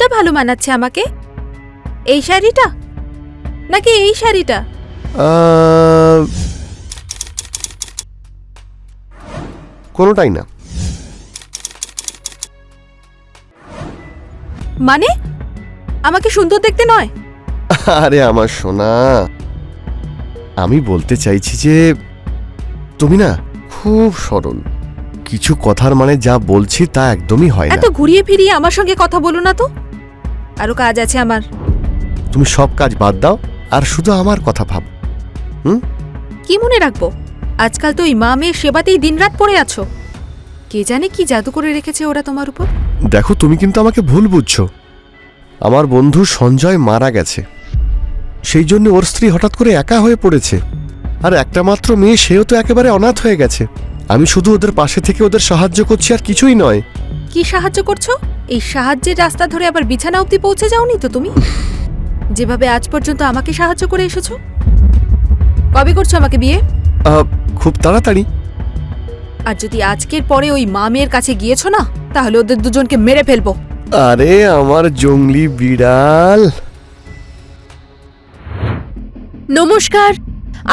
কোনটা ভালো মানাচ্ছে আমাকে, এই শাড়িটা নাকি এই শাড়িটা? কোনোটাই না। মানে আমাকে সুন্দর দেখতে নয়? আরে আমার সোনা, আমি বলতে চাইছি যে তুমি না খুব সরল। কিছু কথার মানে যা বলছি তা একদমই হয় না। এত ঘুরিয়ে ফিরিয়ে আমার সঙ্গে কথা বলো না তো, আরো কাজ আছে আমার। তুমি সব কাজ বাদ দাও আর শুধু আমার কথা ভাবো। কি মনে রাখবো? আজকাল তো ইমামের সেবাতেই দিনরাত পড়ে আছো। কে জানে কি জাদু করে রেখেছে ওরা তোমার উপর। দেখো, তুমি কিন্তু আমাকে ভুল বুঝছো। আমার বন্ধু সঞ্জয় মারা গেছে, সেই জন্য ওর স্ত্রী হঠাৎ করে একা হয়ে পড়েছে। আর একটা মাত্র মেয়ে, সেও তো একেবারে অনাথ হয়ে গেছে। আমি শুধু ওদের পাশে থেকে ওদের সাহায্য করছি, আর কিছুই নয়। কি সাহায্য করছো? এই সাহায্যের রাস্তা ধরে আবার বিছানা অবধি পৌঁছে যাওনি তো তুমি? যেভাবে আজ পর্যন্ত আমাকে সাহায্য করে এসেছো। কবে করছো আমাকে বিয়ে? খুব তাড়াতাড়ি। আর যদি আজকের পরে ওই মামের কাছে গিয়েছো না, তাহলে ওদের দুজনকে মেরে ফেলবো। আরে আমার জংলি বিড়াল। নমস্কার,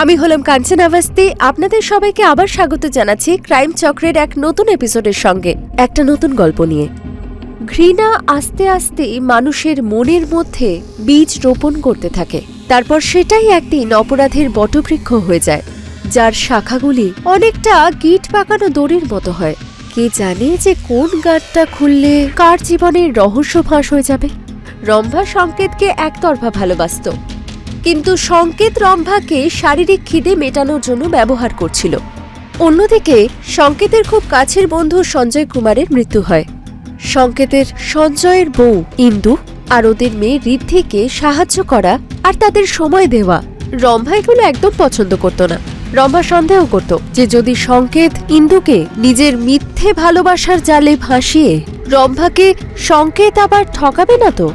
আমি হলাম কাঞ্চন আওয়াস্তি। আপনাদের সবাইকে আবার স্বাগত জানাচ্ছি ক্রাইম চক্রের এক নতুন এপিসোডের সঙ্গে, একটা নতুন গল্প নিয়ে। ঘৃণা আস্তে আস্তে মানুষের মনের মধ্যে বীজ রোপণ করতে থাকে, তারপর সেটাই একদিন অপরাধের বটবৃক্ষ হয়ে যায়, যার শাখাগুলি অনেকটা গিট পাকানো দড়ির মতো হয়। কে জানে যে কোন গাঁটটা খুললে কার জীবনের রহস্য ফাঁস হয়ে যাবে। রম্ভা সংকেতকে একতরফা ভালোবাসত, কিন্তু সংকেত রম্ভাকে শারীরিক খিদে মেটানোর জন্য ব্যবহার করছিল। অন্যদিকে সংকেতের খুব কাছের বন্ধু সঞ্জয় কুমারের মৃত্যু হয়। সংকেতের সঞ্জয়ের বউ ইন্দু আর ওদের মেয়ে ঋদ্ধিকে সাহায্য করা আর তাদের সময় দেওয়া রম্ভা এগুলো একদম পছন্দ করত না। রম্ভা সন্দেহ করত যে যদি সংকেত ইন্দুকে নিজের মিথ্যে ভালোবাসার জালে ভাসিয়ে রম্ভাকে সংকেত আবার ঠকাবে না তো।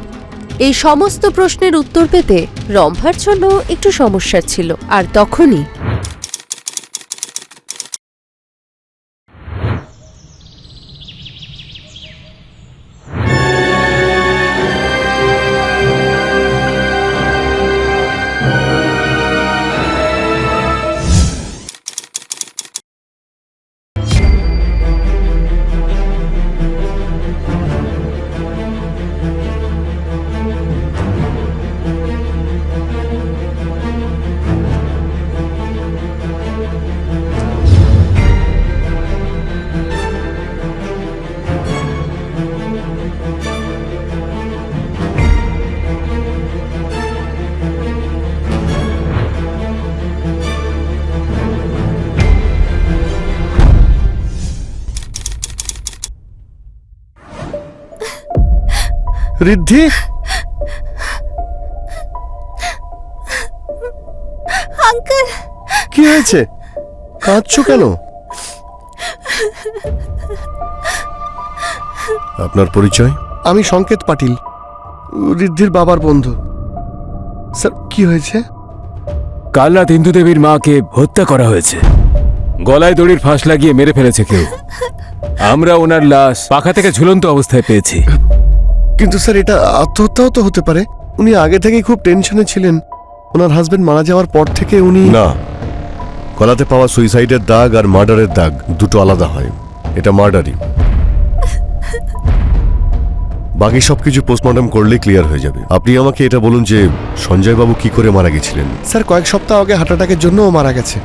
এই সমস্ত প্রশ্নের উত্তর পেতে রম্ভার জন্য একটু সমস্যা ছিল। আর তখনই ঋদ্ধি, আঙ্কেল, কি হয়েছে? কাঁদছো কেন? আপনার পরিচয়? আমি সংকেত পাটিল, ঋদ্ধির বাবার বন্ধু। স্যার, কি হয়েছে? কাল রাত ইন্দু দেবীর মাকে হত্যা করা হয়েছে। গলায় দড়ির ফাঁস লাগিয়ে মেরে ফেলেছে কেউ। আমরা ওনার লাশ পাখা থেকে ঝুলন্ত অবস্থায় পেয়েছি। কিন্তু স্যার, এটা আত্মহত্যাও তো হতে পারে। উনি আগে থেকেই খুব টেনশনে ছিলেন। ওনার হাজবেন্ড মারা যাওয়ার পর থেকে উনি... না, গলাতে পাওয়া সুইসাইডের দাগ আর মার্ডারের দাগ দুটো আলাদা হয়। এটা মার্ডারই। বাকি সবকিছু পোস্টমর্টম করলেই ক্লিয়ার হয়ে যাবে। আপনি আমাকে এটা বলুন যে সঞ্জয় বাবু কি করে মারা গেছিলেন? স্যার, কয়েক সপ্তাহ আগে হার্ট অ্যাটাকের জন্য ও মারা গেছে।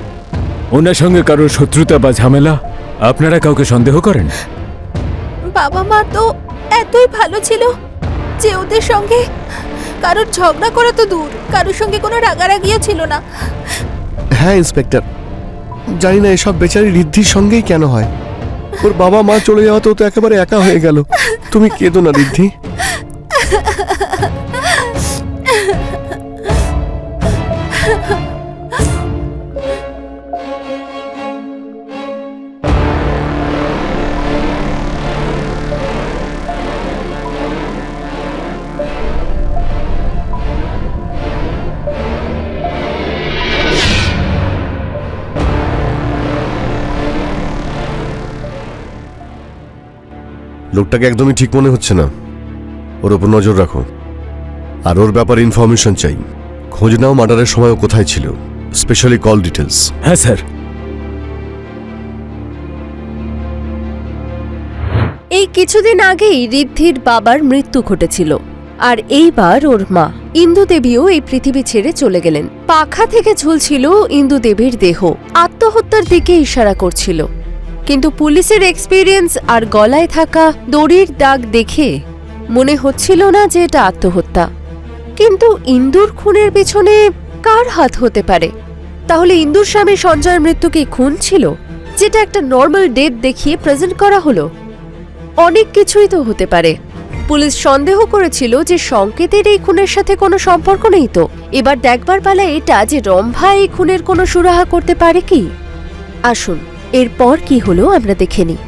ওনার সঙ্গে কারোর শত্রুতা বা ঝামেলা? আপনারা কাউকে সন্দেহ করেন? বাবা মা তো এতই ভালো ছিল যে ওদের সঙ্গে কারোর ঝগড়া করা তো দূর, কারোর সঙ্গে কোনো রাগারাগিও ছিল না। হ্যাঁ ইন্সপেক্টর, জানি না এসব বেচারি ঋদ্ধির সঙ্গেই কেন হয়। ওর বাবা মা চলে যাওয়াতেও তো একেবারে একা হয়ে গেল। তুমি কেঁদো না ঋদ্ধি। লোকটাকে একদমই ঠিক মনে হচ্ছে না। ওর ওপর নজর রাখো, আর ওর ব্যাপারে ইনফরমেশন চাই। খোঁজ নাও মার্ডারের সময় ও কোথায় ছিল, স্পেশালি কল ডিটেলস। হ্যাঁ স্যার। এই কিছুদিন আগেই ঋদ্ধির বাবার মৃত্যু ঘটেছিল, আর এইবার ওর মা ইন্দু দেবীও এই পৃথিবী ছেড়ে চলে গেলেন। পাখা থেকে ঝুলছিল ইন্দু দেবীর দেহ, আত্মহত্যার দিকে ইশারা করছিল। কিন্তু পুলিশের এক্সপিরিয়েন্স আর গলায় থাকা দড়ির দাগ দেখে মনে হচ্ছিল না যে এটা আত্মহত্যা। কিন্তু ইন্দুর খুনের পিছনে কার হাত হতে পারে? তাহলে ইন্দুর স্বামী সঞ্জয়ের মৃত্যু কি খুন ছিল, যেটা একটা নর্মাল ডেথ দেখিয়ে প্রেজেন্ট করা হলো? অনেক কিছুই তো হতে পারে। পুলিশ সন্দেহ করেছিল যে সংকেতের এই খুনের সাথে কোনো সম্পর্ক নেই। তো এবার দেখবার পালা এটা যে রম্ভা এই খুনের কোনো সুরাহা করতে পারে কি। আসুন এরপর কি হলো আমরা দেখে নিই।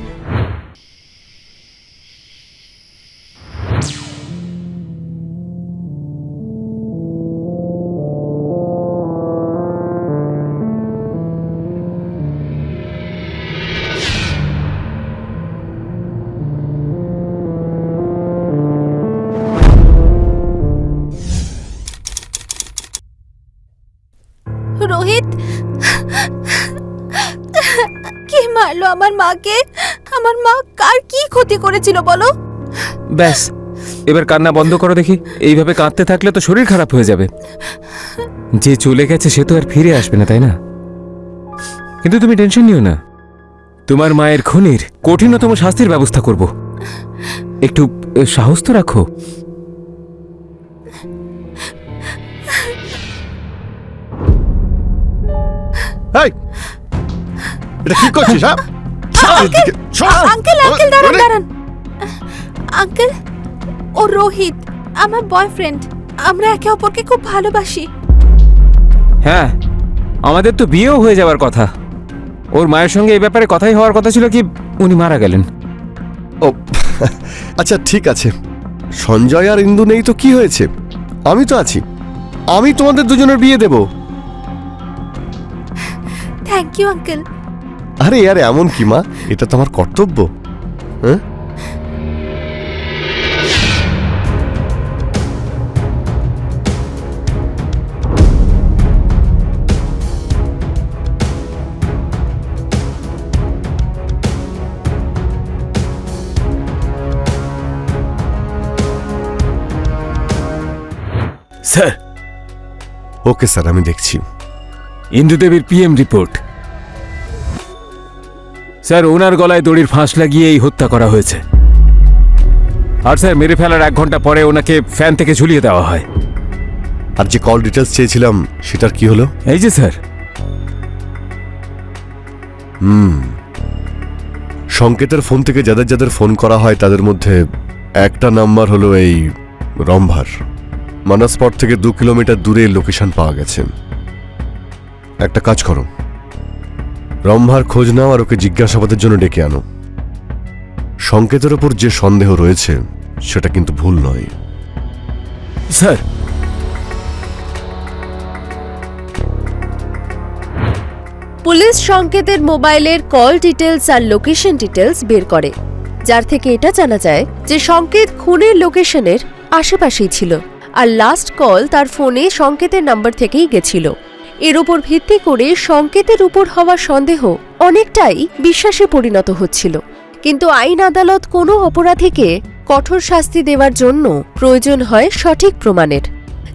রোহিত, কে মারলো আমার মাকে? আমার মা কার কি ক্ষতি করেছিল বলো? ব্যাস, এবার কান্না বন্ধ করো দেখি। এইভাবে কাঁদতে থাকলে তো শরীর খারাপ হয়ে যাবে। যে চলে গেছে সে তো আর ফিরে আসবে না, তাই না? কিন্তু তুমি টেনশন নিও না, তোমার মায়ের খুনির কঠিনতম শাস্তির ব্যবস্থা করব। একটু সাহস তো রাখো। এই, এটা কি করছিস? হ্যাঁ, আঙ্কেল আঙ্কেল দাঁড়ান দাঁড়ান। আঙ্কেল, ও রোহিত আমার বয়ফ্রেন্ড। আমরা একে অপরকে খুব ভালোবাসি। হ্যাঁ, আমাদের তো বিয়েও হয়ে যাওয়ার কথা। ওর মায়ের সঙ্গে এই ব্যাপারে কথাই হওয়ার কথা ছিল, কি উনি মারা গেলেন। ও আচ্ছা, ঠিক আছে। সঞ্জয় আর ইন্দু নেই তো কি হয়েছে? আমি তো আছি। আমি তোমাদের দুজনের বিয়ে দেব। Thank you uncle. আরে আরে, এমন কি মা, এটা তো আমার কর্তব্য। হ্যাঁ, স্যার। ওকে স্যার, আমি দেখছি। ইন্দু দেবীর পিএম রিপোর্ট। স্যার, ওনার গলায় দড়ির ফাঁস লাগিয়ে এই হত্যা করা হয়েছে। আর স্যার, মেরে ফেলার 1 ঘন্টা পরে ওনাকে ফ্যান থেকে ঝুলিয়ে দেওয়া হয়। আর যে কল ডিটেলস চেয়েছিলাম সেটার কি হলো? এই যে স্যার। সংকেতের ফোন থেকে যাদের যাদের ফোন করা হয় তাদের মধ্যে একটা নাম্বার হলো এই রম্ভার। মানসপট থেকে 2 কিলোমিটার দূরে লোকেশন পাওয়া গেছে। একটা কাজ করো, রম্ভার খোঁজ নাও আর ওকে জিজ্ঞাসাবাদের জন্য ডেকে আনো। সংকেতের ওপর যে সন্দেহ রয়েছে সেটা কিন্তু ভুল নয়। স্যার। পুলিশ সংকেতের মোবাইলের কল ডিটেলস আর লোকেশন ডিটেলস বের করে, যার থেকে এটা জানা যায় যে সংকেত খুনের লোকেশনের আশেপাশেই ছিল, আর লাস্ট কল তার ফোনে সংকেতের নাম্বার থেকেই গেছিল। এর উপর ভিত্তি করে সংকেতের উপর হওয়া সন্দেহ অনেকটাই বিশ্বাসে পরিণত হচ্ছিল। কিন্তু আইন আদালত কোনো অপরাধীকে কঠোর শাস্তি দেওয়ার জন্য প্রয়োজন হয় সঠিক প্রমাণের,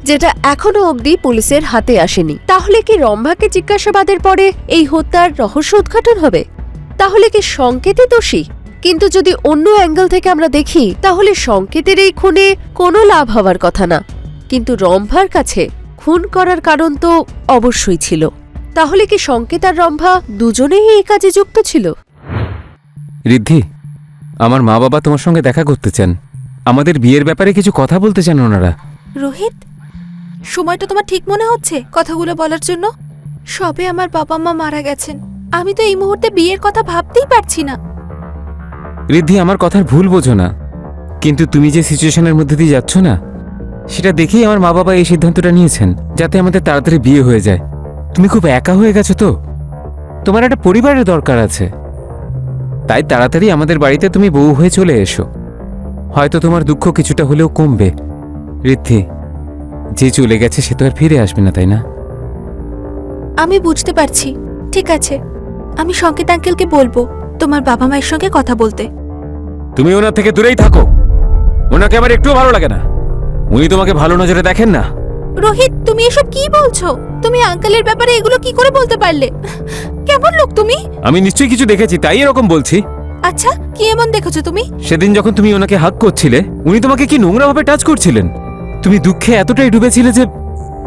যেটা এখনো অবধি পুলিশের হাতে আসেনি। তাহলে কি রম্ভাকে জিজ্ঞাসাবাদের পরে এই হত্যার রহস্য উদ্ঘাটন হবে? তাহলে কি সংকেতই দোষী? কিন্তু যদি অন্য অ্যাঙ্গেল থেকে আমরা দেখি, তাহলে সংকেতের এই খুনে কোনো লাভ হওয়ার কথা না। কিন্তু রম্ভার কাছে খুন করার কারণ তো অবশ্যই ছিল। তাহলে কি সংকেত আর রম্ভা দুজনেই এই কাজে যুক্ত ছিল? ঋদ্ধি, আমার মা বাবা তোমার সঙ্গে দেখা করতে চান। আমাদের বিয়ের ব্যাপারে কিছু কথা বলতে চান ওনারা। রোহিত, সময়টা তোমার ঠিক মনে হচ্ছে কথাগুলো বলার জন্য? সবে আমার বাবা মা মারা গেছেন। আমি তো এই মুহূর্তে বিয়ের কথা ভাবতেই পারছি না। ঋদ্ধি, আমার কথার ভুল বোঝো না, কিন্তু তুমি যে সিচুয়েশনের মধ্যে দিয়ে যাচ্ছ না, সেটা দেখেই আমার মা বাবা এই সিদ্ধান্তটা নিয়েছেন যাতে আমাদের তাড়াতাড়ি বিয়ে হয়ে যায়। তুমি খুব একা হয়ে গেছো তো, তোমার একটা পরিবারের দরকার আছে। তাই তাড়াতাড়ি আমাদের বাড়িতে তুমি বউ হয়ে চলে এসো। হয়তো তোমার দুঃখ কিছুটা হলেও কমবে। ঋদ্ধি, যে চলে গেছে সে তো আর ফিরে আসবে না, তাই না? আমি বুঝতে পারছি। ঠিক আছে, আমি সংকেত আঙ্কেলকে বলবো তোমার বাবা মায়ের সঙ্গে কথা বলতে। তুমি ওনার থেকে দূরেই থাকো। ওনাকে আমার একটুও ভালো লাগে না। উনি তোমাকে ভালো নজরে দেখেন না। রোহিত, তুমি এসব কি বলছো? তুমি আঙ্কেলের ব্যাপারে এগুলো কি করে বলতে পারলে? কেমন লোক তুমি? আমি নিশ্চয়ই কিছু দেখেছি, তাই এরকম বলছি। আচ্ছা, কি এমন দেখেছো তুমি? সেদিন যখন তুমি ওনাকে হাগ করছিলে, উনি তোমাকে কি নোংরাভাবে টাচ করছিলেন। তুমি দুঃখে এতটাই ডুবেছিলে যে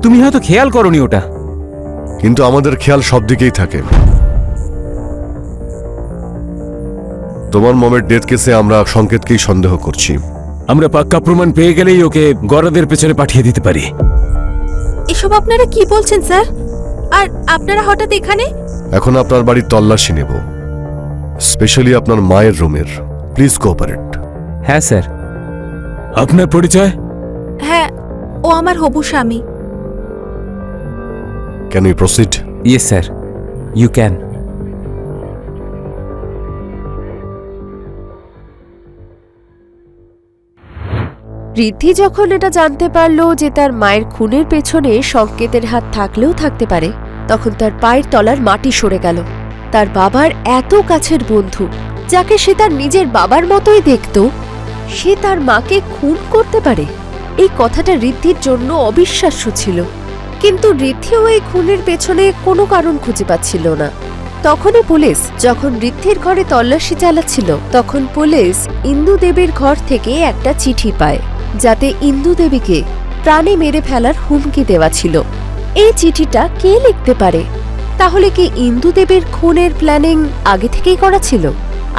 তুমি হয়তো খেয়াল করনি ওটা। কিন্তু আমাদের খেয়াল সব দিকেই থাকে। তোমার মমের ডেথ কেসে আমরা সংকেতকেই সন্দেহ করছি। আমরা পাক্কা প্রমাণ পেয়ে গেলেই ওকে গরাদের পেছনে পাঠিয়ে দিতে পারি। এসব আপনারা কি বলছেন স্যার? আর আপনারা হঠাৎ এখানে? এখন আপনার বাড়ির তল্লাশি নেব, স্পেশালি আপনার মায়ের রুমের। Please cooperate. হ্যাঁ স্যার। আপনার পরিচয়? হ্যাঁ, ও আমার হবু স্বামী। Can we proceed? Yes sir, you can. Riddhi যখন এটা জানতে পারল যে তার মায়ের খুনের পেছনে সংকেতের হাত থাকলেও থাকতে পারে, তখন তার পায়ের তলার মাটি সরে গেল। তার বাবার এত কাছের বন্ধু, যাকে সে তার নিজের বাবার মতোই দেখত, সে তার মাকে খুন করতে পারে। এই কথাটা ঋদ্ধির জন্য অবিশ্বাস্য ছিল। কিন্তু ঋদ্ধিও এই খুনের পেছনে কোনো কারণ খুঁজে পাচ্ছিল না। তখনই পুলিশ যখন ঋদ্ধির ঘরে তল্লাশি চালাচ্ছিল, তখন পুলিশ ইন্দু দেবীর ঘর থেকে একটা চিঠি পায়, যাতে ইন্দু দেবীকে প্রাণে মেরে ফেলার হুমকি দেওয়া ছিল। এই চিঠিটা কে লিখতে পারে? তাহলে কি ইন্দু দেবীর খুনের প্ল্যানিং আগে থেকেই করা ছিল?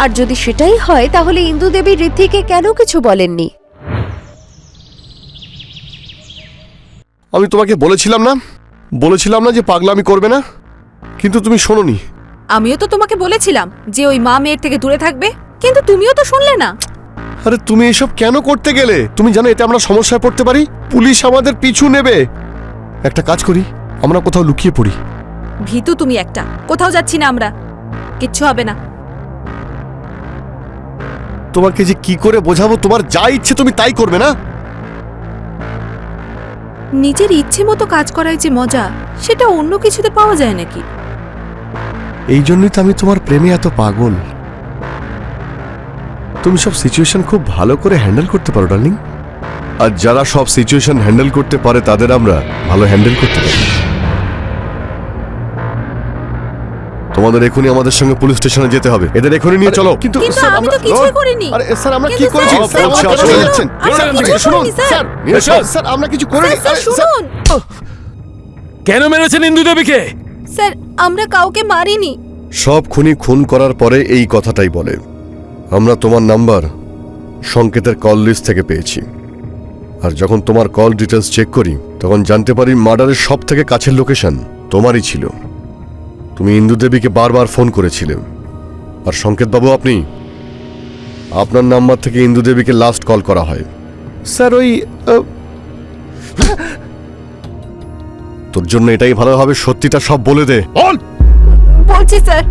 আর যদি সেটাই হয়, তাহলে ইন্দু দেবী ঋদ্ধিকে কেন কিছু বলেননি? আমি তোমাকে বলেছিলাম না যে পাগলামি করবে না, কিন্তু তুমি শোনোনি। আমিও তো তোমাকে বলেছিলাম যে ওই মা মেয়ের থেকে দূরে থাকবে, কিন্তু তুমিও তো শুনলে না। আরে তুমি এসব কেন করতে গেলে? তুমি জানো এতে আমরা সমস্যায় পড়তে পারি। পুলিশ আমাদের পিছু নেবে। একটা কাজ করি, আমরা কোথাও লুকিয়ে পড়ি। ভীতু তুমি একটা। কোথাও যাচ্ছি না আমরা, কিচ্ছু হবে না। তোমাকে যে কি করে বোঝাবো, তোমার যা ইচ্ছে তুমি তাই করবে না? নিজের ইচ্ছে মতো কাজ করাই যে মজা, সেটা অন্য কিছুতে পাওয়া যায় নাকি? এই জন্যই তো আমি তোমার প্রেমে এত পাগল। তুমি সব সিচুয়েশন খুব ভালো করে হ্যান্ডেল করতে পারো ডার্লিং। আর যারা সব সিচুয়েশন হ্যান্ডেল করতে পারে তাদের আমরা ভালো হ্যান্ডেল করতে পারি। তোমাদের এখনই আমাদের সঙ্গে পুলিশ স্টেশনে যেতে হবে। এদের এখনই নিয়ে চলো। কিন্তু আমি তো কিছুই করিনি। আরে স্যার, আমরা কি কিন্তু করেছি? স্যার, স্যার, স্যার, আপনি স্যার, যাচ্ছেন। আমরা কিছু শুনুন করিনি, স্যার। স্যার, স্যার, আমরা কিছু করিনি। স্যার, আরে, শুনুন। কেন মেরেছেন ইন্দু দেবীকে? স্যার, আমরা কাউকে মারিনি। সব খুনি খুন করার পরে এই কথাটাই বলে। আমরা তোমার নাম্বার সংকেতের কল লিস্ট থেকে পেয়েছি, আর যখন তোমার কল ডিটেলস চেক করি তখন জানতে পারি মার্ডারের সব থেকে কাছের লোকেশন তোমারই ছিল। তুমি ইন্দু দেবীকে বারবার ফোন করেছিলে, আর সংকেত বাবু আপনি, আপনার নাম্বার থেকে ইন্দু দেবীকে লাস্ট কল করা হয়। স্যার ওই তোর জন্য এটাই ভালো হবে সত্যিটা সব বলে দে। বলছি স্যার,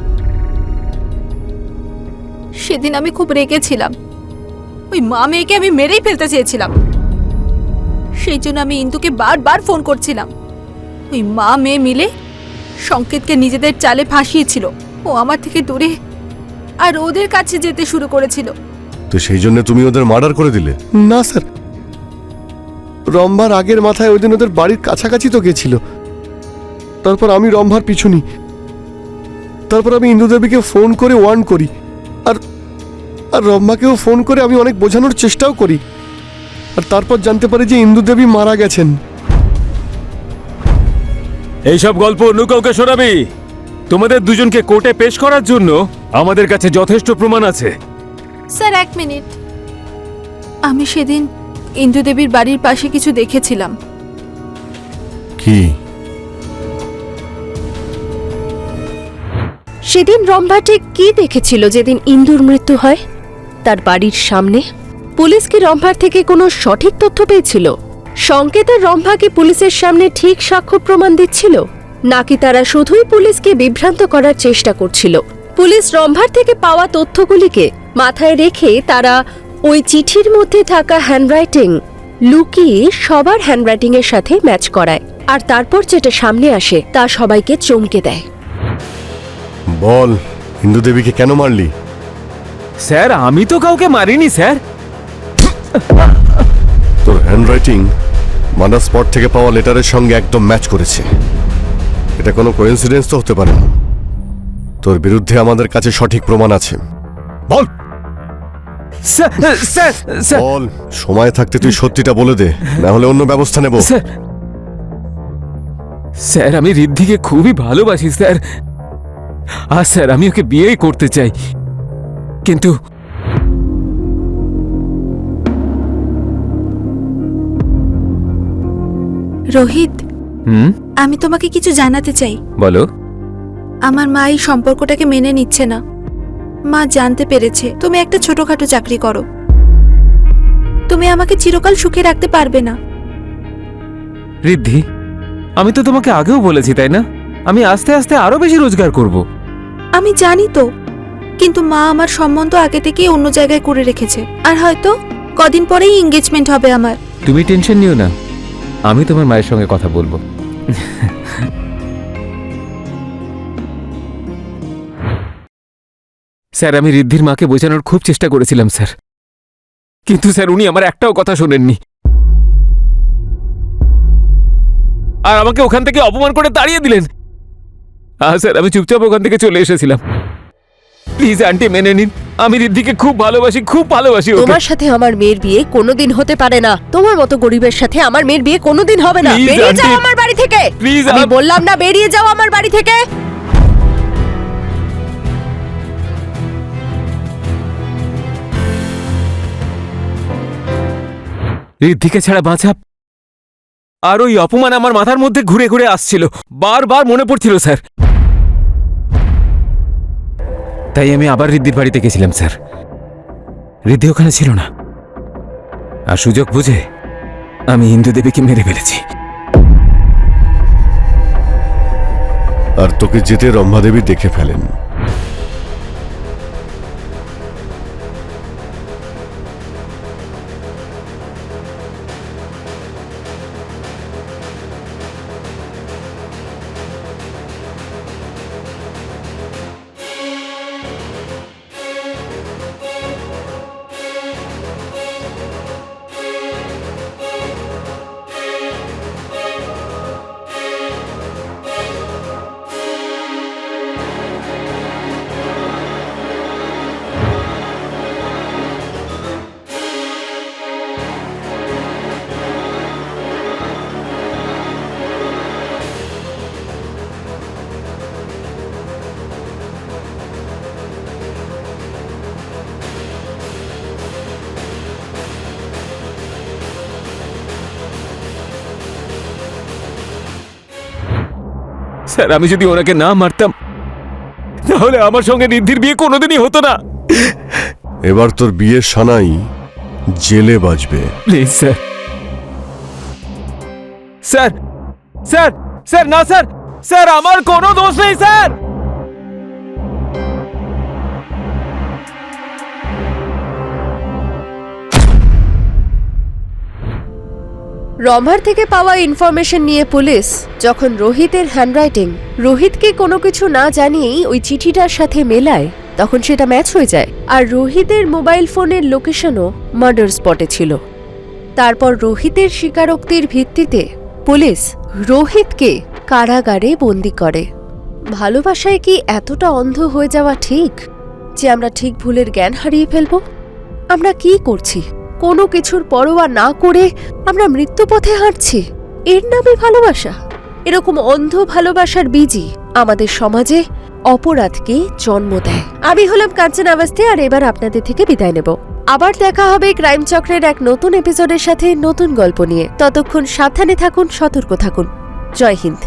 সেদিন আমি খুব রেগেছিলাম। ওই মা মেয়েকে আমি মেরেই ফেলতে চেয়েছিলাম। সেই জন্য আমি ইন্দুকে বারবার ফোন করছিলাম। ওই মা মেয়ে মিলে সংকেতকে নিজেদের চালে ফাঁসিয়েছিল। ও আমার থেকে দূরে আর ওদের কাছে যেতে শুরু করেছিল। তো সেই জন্য তুমি ওদের মার্ডার করে দিলে? না স্যার, রম্ভার আগের মাথায় ওই দিন ওদের বাড়ির কাছাকাছি তো গেছিল। তারপর আমি রম্ভার পিছু নিই। তারপর আমি ইন্দু দেবীকে ফোন করে ওয়ার্ন করি, আর রম্ভাকেও ফোন করে আমি অনেক বোঝানোর চেষ্টাও করি। আর তারপর জানতে পারি যে ইন্দু দেবী মারা গেছেন। এইসব গল্প অন্য কাউকে শোনাবি? তোমাদের দুজনকে কোর্টে পেশ করার জন্য আমাদের কাছে যথেষ্ট প্রমাণ আছে। স্যার, এক মিনিট। আমি সেদিন ইন্দু দেবীর বাড়ির পাশে কিছু দেখেছিলাম। কি? সেদিন রম্ভা ঠিক কি দেখেছিল যেদিন ইন্দুর মৃত্যু হয়? তার বাড়ির সামনে পুলিশ কি রম্ভার থেকে কোনো সঠিক তথ্য পেয়েছিল? সংকেতের রম্ভা কি পুলিশের সামনে ঠিক সাক্ষ্য প্রমাণ দিচ্ছিল, নাকি তারা শুধুই পুলিশকে বিভ্রান্ত করার চেষ্টা করছিল? পুলিশ রম্ভার থেকে পাওয়া তথ্যগুলিকে মাথায় রেখে তারা ওই চিঠির মধ্যে থাকা হ্যান্ডরাইটিং লুকিয়ে সবার হ্যান্ডরাইটিং এর সাথে ম্যাচ করায়, আর তারপর যেটা সামনে আসে তা সবাইকে চমকে দেয়। বল, ইন্দু দেবীকে কেন মারলি? স্যার আমি তো কাউকে মারিনি স্যার। তোর হ্যান্ডরাইটিং মার্ডার স্পট থেকে পাওয়া লেটারের সঙ্গে একদম ম্যাচ করেছে। এটা কোনো কোইন্সিডেন্স তো হতে পারে না। তোর বিরুদ্ধে আমাদের কাছে সঠিক প্রমাণ আছে। বল স্যার স্যার স্যার বল, সময় থাকতে তুই সত্যিটা বলে দে, না হলে অন্য ব্যবস্থা নেব। স্যার স্যার আমি ঋদ্ধিকে খুবই ভালোবাসি স্যার। আর স্যার আমি ওকে বিয়েই করতে চাই, কিন্তু রোহিত, হুম আমি তোমাকে কিছু জানাতে চাই। বলো। আমার মা এই সম্পর্কটাকে মেনে নিচ্ছে না। মা জানতে পেরেছে তুমি একটা ছোটখাটো চাকরি করো। তুমি আমাকে চিরকাল সুখে রাখতে পারবে না। ঋদ্ধি, আমি তো তোমাকে আগেও বলেছি তাই না, আমি আস্তে আস্তে আরো বেশি রোজগার করব। আমি জানি তো, কিন্তু মা আমার সম্বন্ধ আগে থেকেই অন্য জায়গায় করে রেখেছে। আর হয়তো কদিন পরেই এঙ্গেজমেন্ট হবে আমার। তুমি টেনশন নিও না, আমি তোমার মায়ের সঙ্গে কথা বলবো। স্যার আমি ঋদ্ধির মাকে বোঝানোর খুব চেষ্টা করেছিলাম স্যার, কিন্তু স্যার উনি আমার একটাও কথা শোনেননি, আর আমাকে ওখান থেকে অপমান করে তাড়িয়ে দিলেন। স্যার আমি চুপচাপ ওখান থেকে চলে এসেছিলাম। প্লিজ আন্টি মেনে নিন, আমি ঋদ্ধিকে খুব ভালোবাসি, খুব ভালোবাসি ওকে। তোমার সাথে আমার মেয়ের বিয়ে কোনোদিন হতে পারে না। তোমার মতো গরিবের সাথে আমার মেয়ের বিয়ে কোনোদিন হবে না। Please, বেরিয়ে যাও aunty. আমার বাড়ি থেকে। Please, আমি বললাম না বেরিয়ে যাও আমার বাড়ি থেকে। ঋদ্ধিকে ছাড়া বাঁচা, আর ওই অপমান আমার মাথার মধ্যে ঘুরে ঘুরে আসছিল, বারবার মনে পড়ছিল স্যার। তাই আমি আবার ঋদ্ধির বাড়িতে গেছিলাম স্যার। ঋদ্ধি ওখানে ছিল না, আর সুযোগ বুঝে আমি ইন্দু দেবীকে মেরে ফেলেছি। আর তোকে যেতে রম্ভাদেবী দেখে ফেলেন। স্যার আমি যদি ওনাকে না মারতাম তাহলে আমার সঙ্গে ঋদ্ধির বিয়ে কোনোদিনই হতো না। এবার তোর বিয়ের সানাই জেলে বাজবে। Please sir. Sir sir sir না স্যার, স্যার আমার কোনো দোষ নেই স্যার। রম্ভার থেকে পাওয়া ইনফরমেশন নিয়ে পুলিশ যখন রোহিতের হ্যান্ডরাইটিং রোহিতকে কোনো কিছু না জানিয়েই ওই চিঠিটার সাথে মেলায়, তখন সেটা ম্যাচ হয়ে যায়। আর রোহিতের মোবাইল ফোনের লোকেশনও মার্ডার স্পটে ছিল। তারপর রোহিতের স্বীকারোক্তির ভিত্তিতে পুলিশ রোহিতকে কারাগারে বন্দি করে। ভালোবাসায় কি এতটা অন্ধ হয়ে যাওয়া ঠিক, যে আমরা ঠিক ভুলের জ্ঞান হারিয়ে ফেলব? আমরা কি করছি? কোনো কিছুর পরোয়া না করে আমরা মৃত্যুপথে হাঁটছি। এর নামে ভালোবাসা? এরকম অন্ধ ভালোবাসার বীজই আমাদের সমাজে অপরাধকে জন্ম দেয়। আমি হলাম কাঞ্চনা আওয়াস্তে, আর এবার আপনাদের থেকে বিদায় নেব। আবার দেখা হবে ক্রাইম চক্রের এক নতুন এপিসোডের সাথে নতুন গল্প নিয়ে। ততক্ষণ সাবধানে থাকুন, সতর্ক থাকুন। জয় হিন্দ।